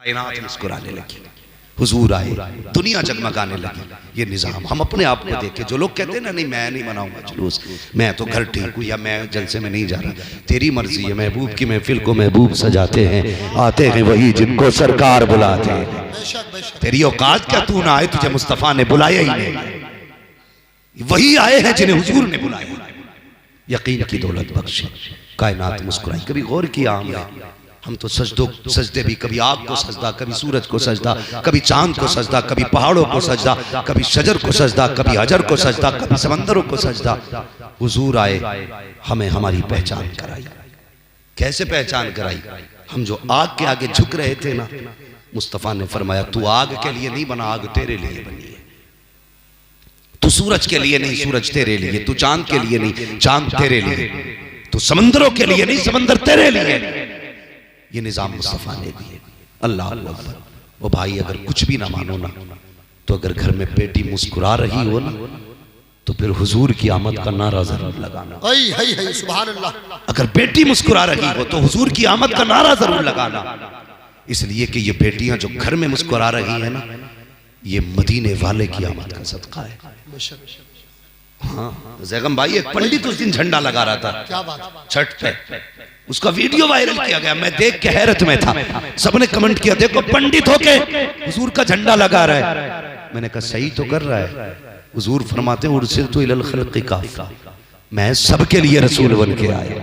कायनात मुस्कुराने लगी, हुजूर आए, दुनिया जगमगाने लगी। ये निज़ाम हम अपने आप को देखे। जो लोग कहते हैं ना नहीं मैं नहीं मनाऊंगा जुलूस, मैं तो घर ठीक हूँ या मैं जलसे में नहीं जा रहा, तेरी मर्जी है। महबूब की महफिल को महबूब सजाते हैं, आते हैं वही जिनको सरकार बुलाते हैं। तेरी औकात क्या, तू ना आए, तुझे मुस्तफ़ा ने बुलाया ही नहीं। वही आए हैं जिन्हें हुजूर ने बुलाया। यकीन की दौलत बख्शी, कायनात मुस्कुराई। कभी गौर किया हमने, हम तो सजदे भी, कभी आग को सजदा, कभी सूरज को सजदा, कभी चांद को सजदा, कभी पहाड़ों को सजदा, कभी शजर को सजदा, कभी हजर को सजदा, कभी समंदरों को सजदा। हुजूर आए, हमें हमारी पहचान कराई। कैसे पहचान कराई? हम जो आग के आगे झुक रहे थे ना, मुस्तफ़ा ने फरमाया तू आग के लिए नहीं बना, आग तेरे लिए बनी है। तू सूरज के लिए नहीं, सूरज तेरे लिए। तू चांद के लिए नहीं, चांद तेरे लिए। तू समंदरों के लिए नहीं, समंदर तेरे लिए। ये निजाम मुस्तफ़ा ने दिए। अल्लाह अकबर। वो भाई अगर कुछ भी ना मानो ना, तो अगर घर में बेटी मुस्कुरा रही हो ना, तो फिर हुजूर की आमद का नारा जरूर लगाना। सुभान अल्लाह। अगर बेटी मुस्कुरा रही हो तो हुजूर की आमद का नारा जरूर लगाना। इसलिए कि ये बेटियां जो घर में मुस्कुरा रही है ना, ये मदीने वाले की आमद का सदका है। हाँ जैगम भाई, एक पंडित उस दिन झंडा लगा रहा था, क्या बात, छठ पे। उसका वीडियो वायरल किया गया, मैं देख के हैरत में था। सबने कमेंट किया देखो पंडित होके हुजूर का झंडा लगा रहा है। मैंने कहा सही तो कर रहा है। हुजूर फरमाते हैं उर्सिलतु इलल खल्क़ि काफ़ा, मैं सबके लिए रसूल बन के आया,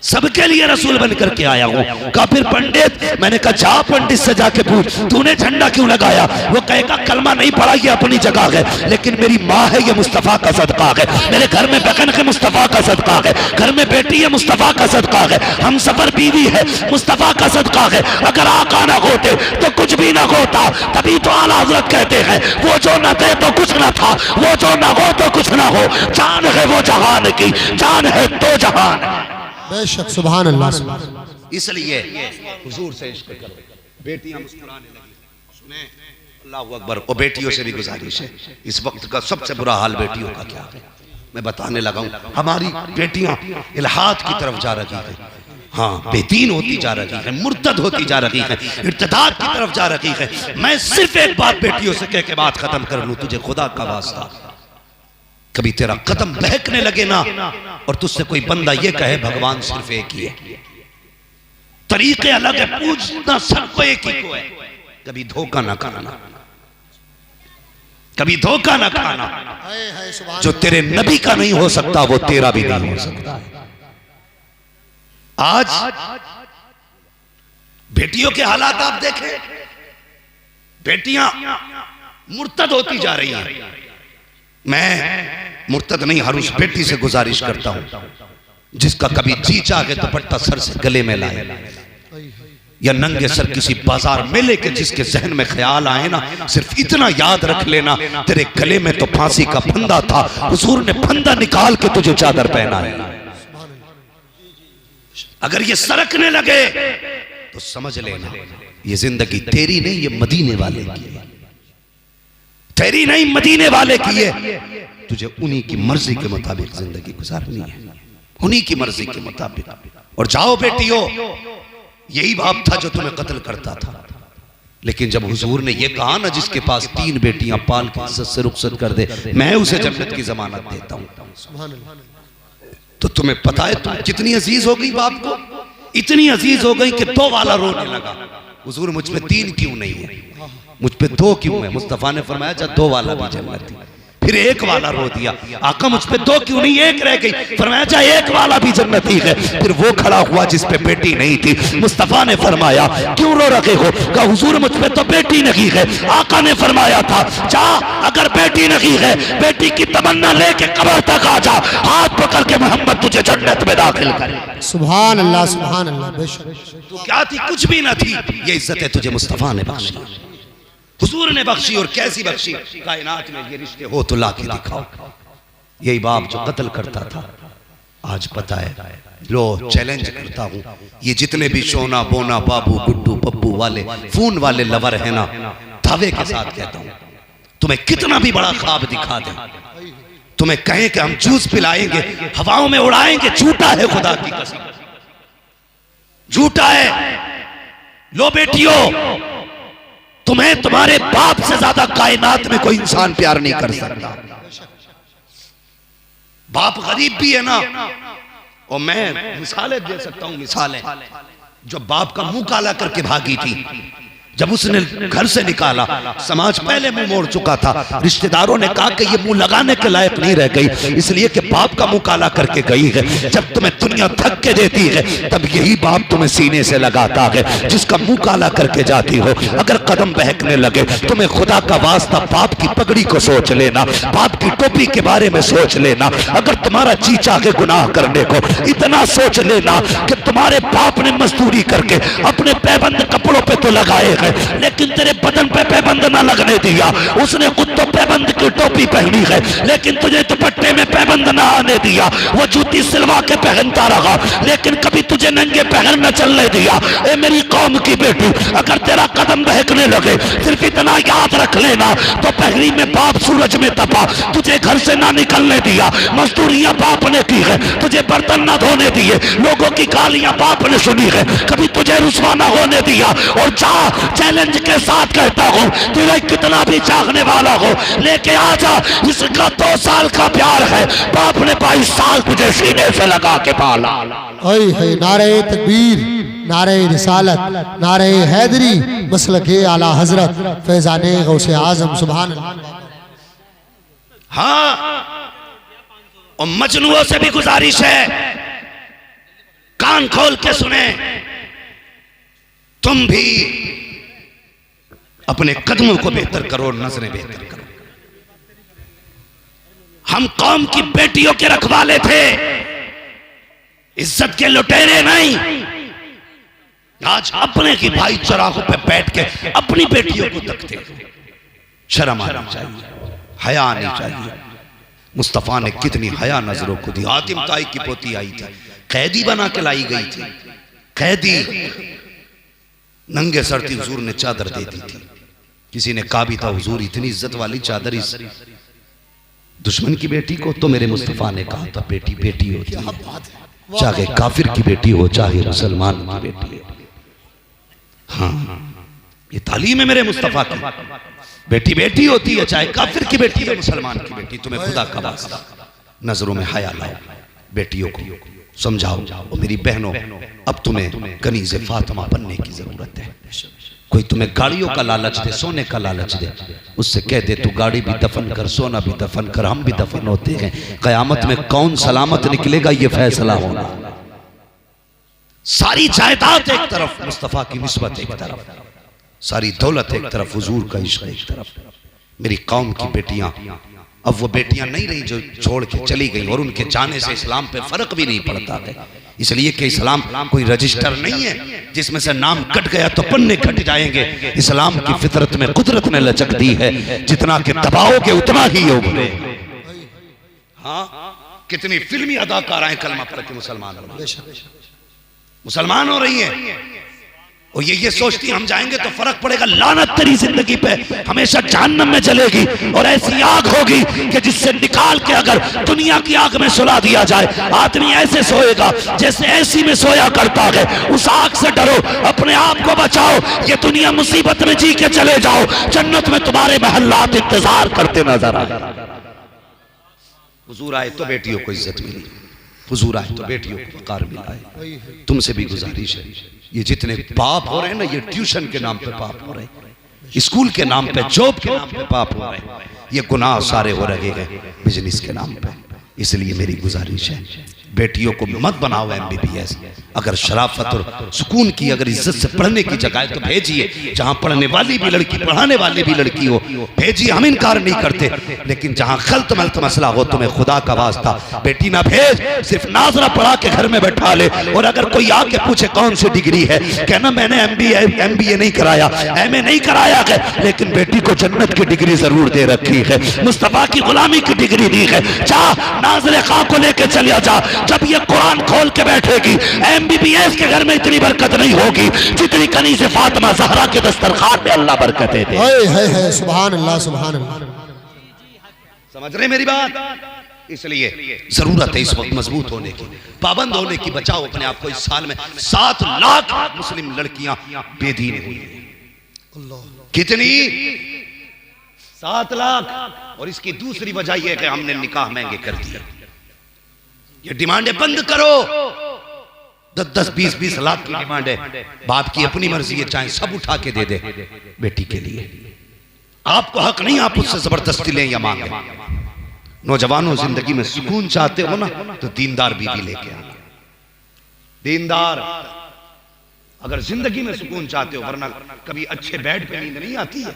सबके लिए रसूल बन करके आया हूँ। कहा फिर पंडित, मैंने कहा जा पंडित से जाके पूछ तूने झंडा क्यों लगाया। वो कहेगा कलमा नहीं पढ़ा, ये अपनी जगह है, लेकिन मेरी माँ है, ये मुस्तफ़ा का सदका है। मेरे घर में बहन है, मुस्तफ़ा का सदका है। घर में बेटी है, मुस्तफ़ा का सदका है। हम सफर बीवी है, मुस्तफ़ा का सदका है। अगर आका ना होते तो कुछ भी ना होता। तभी तो आला हज़रत कहते हैं वो जो न थे तो कुछ ना था, वो जो ना हो तो कुछ ना हो। जान है वो जहान की, जान है तो जहान। बेशक सुभान अल्लाह। इसलिए हुजूर से इश्क करो। बेटियां मुस्कुराने लगी, सुने अल्लाहू अकबर। और बेटियों से भी गुजारिश है, इस वक्त का सबसे बुरा हाल बेटियों का क्या है मैं बताने लगा हूं। हमारी बेटियां इल्हाद की तरफ जा रही है, हाँ बेदीन होती जा रही है, मुर्तद होती जा रही है, इर्तिदाद की तरफ जा रही है। मैं सिर्फ एक बात बेटियों से कह के बात खत्म कर लूं, तुझे खुदा का वास्ता कभी तेरा कदम बहकने लगे ना और तुझसे कोई बंदा ये कहे भगवान सिर्फ एक ही है, तरीके अलग है, पूछना सबको एक ही को है, कभी धोखा ना खाना, कभी धोखा ना खाना। जो तेरे नबी का नहीं हो सकता वो तेरा भी नहीं हो सकता। आज बेटियों के हालात आप देखें, बेटियां मुर्तद होती जा रही हैं। मैं मुर्तद नहीं, हर उस बेटी से गुजारिश करता हूं जिसका कभी जी चाहे दुपट्टा सर से गले में लाए या नंगे सर किसी बाजार मेले के जिसके जहन में ख्याल आए ना, सिर्फ इतना याद रख लेना तेरे गले में तो फांसी का फंदा था, हुजूर ने फंदा निकाल के तुझे चादर पहना है। अगर ये सरकने लगे तो समझ लेना ये जिंदगी तेरी नहीं, ये मदीने वाले की है। तेरी नहीं, मदीने वाले की है। तुझे उन्हीं की मर्जी के मुताबिक जिंदगी गुजारनी है, उन्हीं की मर्जी के मुताबिक। और जाओ बेटियों, यही बाप था जो तुम्हें कत्ल करता था, लेकिन जब हुजूर ने यह कहा ना जिसके पास 3 बेटियां पाल के इज्जत से रुखसत कर दे, मैं उसे जन्नत की जमानत देता हूं। तो तुम्हें पता है तुम कितनी अजीज हो गई बाप को, इतनी अजीज हो गई कि 2 वाला रोने लगा। हुजूर मुझ पे 3 क्यों नहीं है, मुझ पे 2 क्यों है? मुस्तफा ने फरमाया जा 2 वाला भी जन्नती। फिर 1 वाला रो दिया, आका मुझ पे 2 क्यों नहीं, 1 रह गई। फरमाया जा 1 वाला भी जन्नती है। फिर वो खड़ा हुआ जिस पे बेटी नहीं थी, मुस्तफा ने फरमाया क्यों रो रखे हो? कहा हुजूर मुझ पे तो बेटी नहीं है। आका ने फरमाया था जा अगर बेटी नहीं है, बेटी की तमन्ना लेके कब्र तक आ जा, हाथ पकड़ के मोहम्मद तुझे जन्नत में दाखिल करे। सुभान अल्लाह, सुभान अल्लाह। बेशक तू क्या थी? कुछ भी ना थी। ये इज्जत तुझे मुस्तफा ने बख्शी, हुजूर ने बख्शी। और कैसी बख्शी? कायनात में ये रिश्ते हो तो लाके दिखाओ। यही बाप जो कत्ल करता था आज पता है। लो चैलेंज करता हूं, ये जितने भी सोना बोना बाबू गुड्डू पप्पू वाले फोन वाले लवर है ना, दावे के साथ कहता हूं तुम्हें कितना भी बड़ा ख्वाब दिखा दे, तुम्हें कहें कि हम जूस पिलाएंगे, हवाओं में उड़ाएंगे, झूठा है, खुदा की कसम झूठा है। लो बेटियों, तुम्हें तुम्हारे बाप से ज्यादा कायनात में कोई इंसान प्यार नहीं कर सकता। बाप गरीब भी है ना, और मैं मिसालें दे सकता हूं, मिसालें। जो बाप का मुंह काला करके भागी थी, जब उसने घर से निकाला, समाज पहले मुंह मोड़ चुका था। रिश्तेदारों ने कहा कि ये मुंह लगाने के लायक नहीं रह गई, इसलिए कि बाप का मुंह काला करके गई है। जब तुम्हें दुनिया थक के देती है, तब यही बाप तुम्हें सीने से लगाता है, जिसका मुंह काला करके जाती हो। अगर कदम बहकने लगे, तुम्हें खुदा का वास्ता बाप की पगड़ी को सोच लेना, बाप की टोपी के बारे में सोच लेना। अगर तुम्हारा जी चाहे गुनाह करने को, इतना सोच लेना कि तुम्हारे बाप ने मजदूरी करके अपने पैबंद कपड़ों पे तो लगाए, लेकिन तेरे बदन पे पैबंद ना लगने दिया। उसने खुद तो पैबंद की टोपी पहनी है, लेकिन तुझे दुपट्टे में पैबंद ना आने दिया। वो जूती सिलवा के पहनता रहा, लेकिन कभी तुझे नंगे पैर न चलने दिया। ए मेरी कौम की बेटी, अगर तेरा कदम बहकने लगे, सिर्फ इतना याद रख लेना, तो पहली में बाप सूरज में तपा, तुझे घर से ना निकलने दिया। मजदूरियां बाप ने की है, तुझे बर्तन ना धोने दिए। लोगों की गालियां बाप ने सुनी है, कभी तुझे रुसवा ना होने दिया। और जा, चैलेंज के साथ कहता हूं, तेरा कितना भी चाहने वाला हो, लेके आजा। इसका 2 साल का प्यार है, बाप ने 22 साल तुझे सीने से लगा के पाला। ओए है नारे तकबीर, नारे रिसालत, नारे हैदरी, मसलके आला हजरत फैजाने गौसे आजम सुभान अल्लाह। हाँ, और मजनुओं से भी गुजारिश है, कान खोल के सुने, तुम भी अपने कदमों को बेहतर करो, नजरें बेहतर करो। हम कौम की बेटियों के रखवाले थे, इज्जत के लुटेरे नहीं। आज अपने की भाई चौराहों पे बैठ के अपनी बेटियों को तकते हो। शर्म आनी चाहिए, हया आनी चाहिए। मुस्तफा ने कितनी हया नजरों को दी। हातिम ताई की पोती आई थी, कैदी बना के लाई गई थी, कैदी, नंगे सर थी, हुजूर ने चादर दे दी थी। किसी ने कहा भी था, हुजूर इतनी इज्जत वाली चादर इस दुश्मन की बेटी को? तो मेरे मुस्तफा ने कहा था, बेटी बेटी होती है, चाहे काफिर की बेटी हो, चाहे मुसलमान की बेटी हो। हाँ, ये तालीम है मेरे मुस्तफा की। बेटी बेटी होती है, चाहे काफिर की बेटी है, मुसलमान की बेटी। तुम्हें खुदा का वास्ता नजरों में हया लाओ, बेटियों को समझाओ। और मेरी बहनों, अब तुम्हें कनीज़े फातिमा बनने की जरूरत है। कोई तुम्हें गाड़ियों का लालच दे, सोने का लालच दे, उससे कह दे तू गाड़ी भी दफन कर, सोना भी दफन कर, हम भी दफन होते हैं। कयामत में कौन सलामत निकलेगा, ये फैसला होना। सारी जायदाद एक तरफ, मुस्तफा की निस्बत एक तरफ, सारी दौलत एक तरफ, हुजूर का इश्क एक तरफ। मेरी कौम की बेटियां, अब वो बेटियां नहीं रही जो छोड़ के चली गई, और उनके जाने से इस्लाम पे फर्क भी नहीं पड़ता है। इसलिए कि इस्लाम कोई रजिस्टर नहीं है जिसमें से नाम कट गया तो पन्ने कट जाएंगे। इस्लाम की फितरत में कुदरत ने लचक दी है, जितना कि दबाओगे उतना ही उभरे। हाँ, कितनी फिल्मी अदाकाराएं हैं कलमा पढ़ के मुसलमान हो रही हैं, और ये सोचती हम जाएंगे तो फर्क पड़ेगा। लानत तेरी जिंदगी पे, हमेशा जहन्नम में जलेगी। और ऐसी आग होगी कि जिससे निकाल के अगर दुनिया की आग में सुला दिया जाए, आदमी ऐसे सोएगा जैसे ऐसी में सोया करता है। उस आग से डरो, अपने आप को बचाओ। ये दुनिया मुसीबत में जी के चले जाओ, जन्नत में तुम्हारे महल्लात इंतजार करते नजर आ। हुजूर आए तो बेटियों को इज्जत मिली, हुजूर आए तो बेटियों को वकार मिला है। तुमसे भी गुजारिश है, ये जितने पाप हो रहे हैं ना, ये ट्यूशन के नाम पे पाप हो रहे हैं, स्कूल के नाम पे, जॉब के नाम पे पाप हो रहे हैं, ये गुनाह सारे हो रहे हैं बिजनेस के नाम पे। इसलिए मेरी गुजारिश है, बेटियों को मत बनाओ MBBS। अगर शराफत और सुकून की, अगर इज्जत से पढ़ने की जगह है तो भेजिए, जहां पढ़ने वाली भी लड़की, पढ़ाने वाली भी लड़की हो, भेजिए, हम इनकार नहीं करते। लेकिन जहां खल्त मल्त मसला हो, तुम्हें खुदा का वास्ता बेटी ना भेज, सिर्फ नाजरा पढ़ा के घर में बैठा ले। और अगर कोई आके पूछे कौन सी डिग्री है, कहना मैंने MBA नहीं कराया, MA नहीं कराया है, लेकिन बेटी को जन्नत की डिग्री जरूर दे रखी है, मुस्तफा की गुलामी की डिग्री दी है। जा नाज़िर खां को लेके चलिया जा। जब ये कुरान खोल के बैठेगी, MBBS के घर में इतनी बरकत नहीं होगी जितनी कनीज़े फातिमा ज़हरा के दस्तरखान में अल्लाह बरकत दे। है सुभान अल्लाह, सुभान अल्लाह। समझ रहे मेरी बात? इसलिए जरूरत है इस वक्त मजबूत होने की, पाबंद होने की। बचाओ अपने आप को। इस साल में 7 लाख मुस्लिम लड़कियां बेदीन हुई हैं। कितनी? 7 लाख। और इसकी दूसरी वजह यह है कि हमने निकाह महंगे कर दिए। ये डिमांडें बंद करो। 10-10, 20-20 लाख की डिमांड है। बाप की अपनी मर्जी है, चाहे सब उठा के दे दे बेटी के लिए। आपको हक नहीं आप उससे जबरदस्ती लें या मांगे। नौजवानों, जिंदगी में सुकून चाहते हो ना तो दीनदार बीवी लेके आना। दीनदार। अगर जिंदगी में सुकून चाहते हो, वरना कभी अच्छे बेड पे नींद नहीं आती है।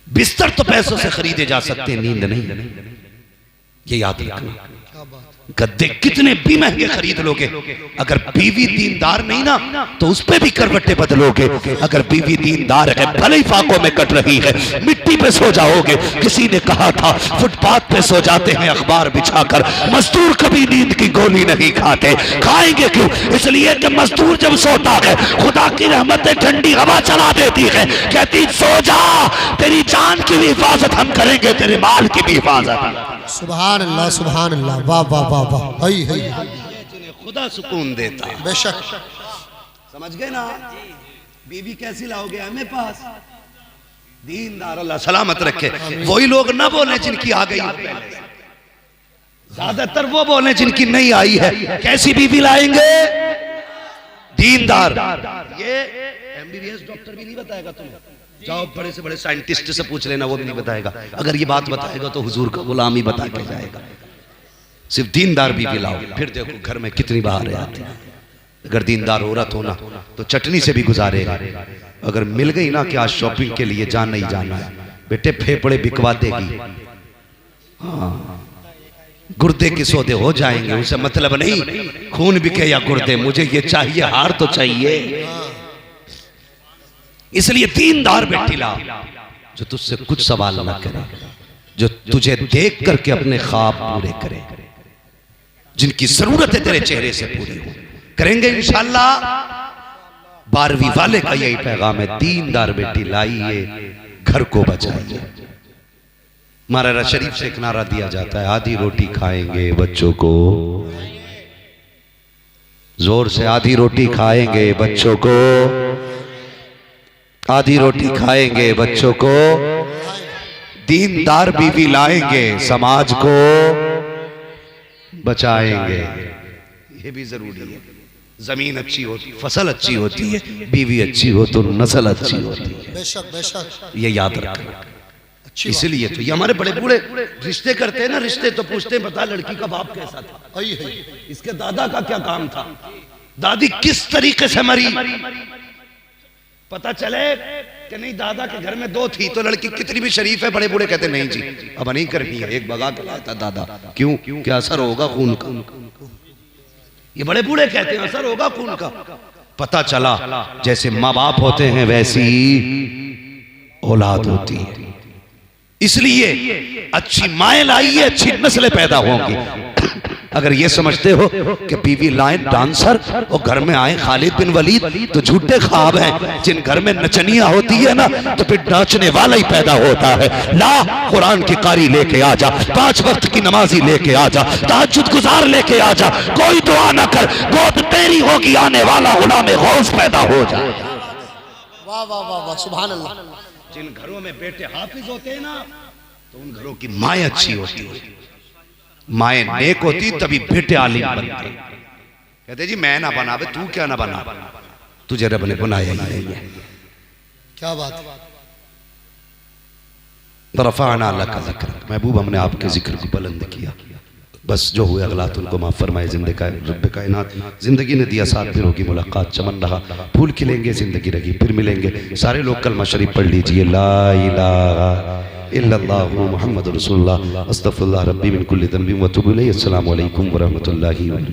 बिस्तर तो पैसों से खरीदे जा सकते हैं, नींद नहीं। ये याद रखना। गद्दे कितने भी महंगे खरीद लोगे, अगर बीवी दीनदार नहीं ना तो उस पे भी करवटें बदलोगे। अगर बीवी दीनदार है, भले ही फाकों में कट रही है, मिट्टी पे सो जाओगे। किसी ने कहा था फुटपाथ पे सो जाते हैं अखबार बिछाकर, मजदूर कभी नींद की गोली नहीं खाते। खाएंगे क्यों? इसलिए कि मजदूर जब सोता है खुदा की रहमतें ठंडी हवा चला देती है, कहती सो जा, तेरी जान की भी हिफाजत हम करेंगे, तेरे माल की भी हिफाजत। सुभान अल्लाह, सुभान अल्लाह, वाह वाह वाह वाह। खुदा सुकून देता है। बेशक। समझ गए ना? बीवी कैसी लाओगे हमें पास? दीनदार, अल्लाह सलामत रखे। वही लोग ना बोले जिनकी आ गई, ज्यादातर वो बोले जिनकी नहीं आई है। कैसी बीवी लाएंगे? दीनदार। ये MBBS डॉक्टर भी नहीं बताएगा तुम्हें। जाओ बड़े से बड़े साइंटिस्ट से पूछ लेना, वो भी नहीं बताएगा। अगर ये बात बताएगा तो हुजूर का गुलाम ही बता के जाएगा। सिर्फ दीनदार बीवी लाओ, फिर देखो घर में कितनी बहारें आती हैं। अगर दीनदार औरत होना तो चटनी से भी गुजारेगा। अगर मिल गई ना कि आज शॉपिंग के लिए जाना ही जाना है, बेटे फेफड़े बिकवा देगी। हाँ, गुर्दे के सौदे हो जाएंगे, उसे मतलब नहीं खून बिके या गुर्दे, मुझे ये चाहिए, हार तो चाहिए। इसलिए दीनदार बेटी ला जो तुझसे कुछ सवाल ना करे, जो तुझे देख करके अपने ख्वाब पूरे करे, जिनकी जरूरत है तेरे चेहरे से पूरी हो। करेंगे इंशाअल्लाह। 12वीं वाले का यही पैगाम है, दीनदार बेटी लाइए, घर को बचाइए। मारा शरीफ से एक नारा दिया जाता है, आधी रोटी खाएंगे बच्चों को, जोर से आधी रोटी खाएंगे बच्चों को, आधी रोटी खाएंगे बच्चों को, दीनदार बीवी लाएंगे, समाज को बचाएंगे। ये भी जरूरी है। जमीन अच्छी होती, फसल अच्छी होती है, बीवी अच्छी हो तो नस्ल अच्छी होती है। बेशक बेशक। ये याद रखना। इसलिए तो ये हमारे बड़े बूढ़े रिश्ते करते हैं ना, रिश्ते तो पूछते हैं बता लड़की का बाप कैसा था, इसके दादा का क्या काम था, दादी किस तरीके से मरी। पता चले कि नहीं दादा के घर में 2 थी तो लड़की कितनी भी शरीफ है, बड़े बूढ़े कहते नहीं जी अब नहीं करनी है, एक भगा के लाता दादा। क्यों? क्या असर होगा खून का? ये बड़े बूढ़े कहते हैं असर होगा खून का। पता चला जैसे माँ बाप होते हैं वैसी औलाद होती है। इसलिए अच्छी माएँ लाइए, अच्छी नस्लें पैदा होंगी। अगर ये समझते हो कि बीवी लाए डांसर और घर में आए खालिद बिन वलीद तो झूठे ख्वाब हैं। जिन घर में नचनिया होती है ना तो फिर नाचने वाला ही पैदा होता है। ला कुरान की कारी लेके आ जा, 5 वक्त की नमाजी लेके आ जा, तहज्जुद गुजार लेके आ जा, कोई दुआ ना कर, गोद तेरी होगी आने वाला गुलाम गौस पैदा हो जा। वाह वाह वाह वाह, सुभान अल्लाह। जिन घरों में बेटे हाफिज होते हैं ना तो उन घरों की माएँ अच्छी होती है। माएँ नेक होती तभी बेटे आलिम बनते। कहते जी मैं ना बना, तू क्या ना बना, तुझे रब ने बनाया ही नहीं है। क्या बात। रफ़अना लका ज़िक्रक, महबूब हमने आपके जिक्र को बुलंद किया। बस जो हुए अगलात उनको माफ़ फरमाए। रब्बे कायनात जिंदगी ने दिया साथ, फिर होगी मुलाकात, चमन रहा फूल खिलेंगे, जिंदगी रही फिर मिलेंगे। सारे लोग कलमा शरीफ पढ़ लीजिए, ला इलाहा इल्लल्लाहु मुहम्मदुर रसूलुल्लाह, अस्तगफिरुल्लाह रब्बी मिन कुल्ली ज़ंबिन व अतूबु इलैहि। अस्सलामु अलैकुम व रहमतुल्लाहि व बरकातुहू।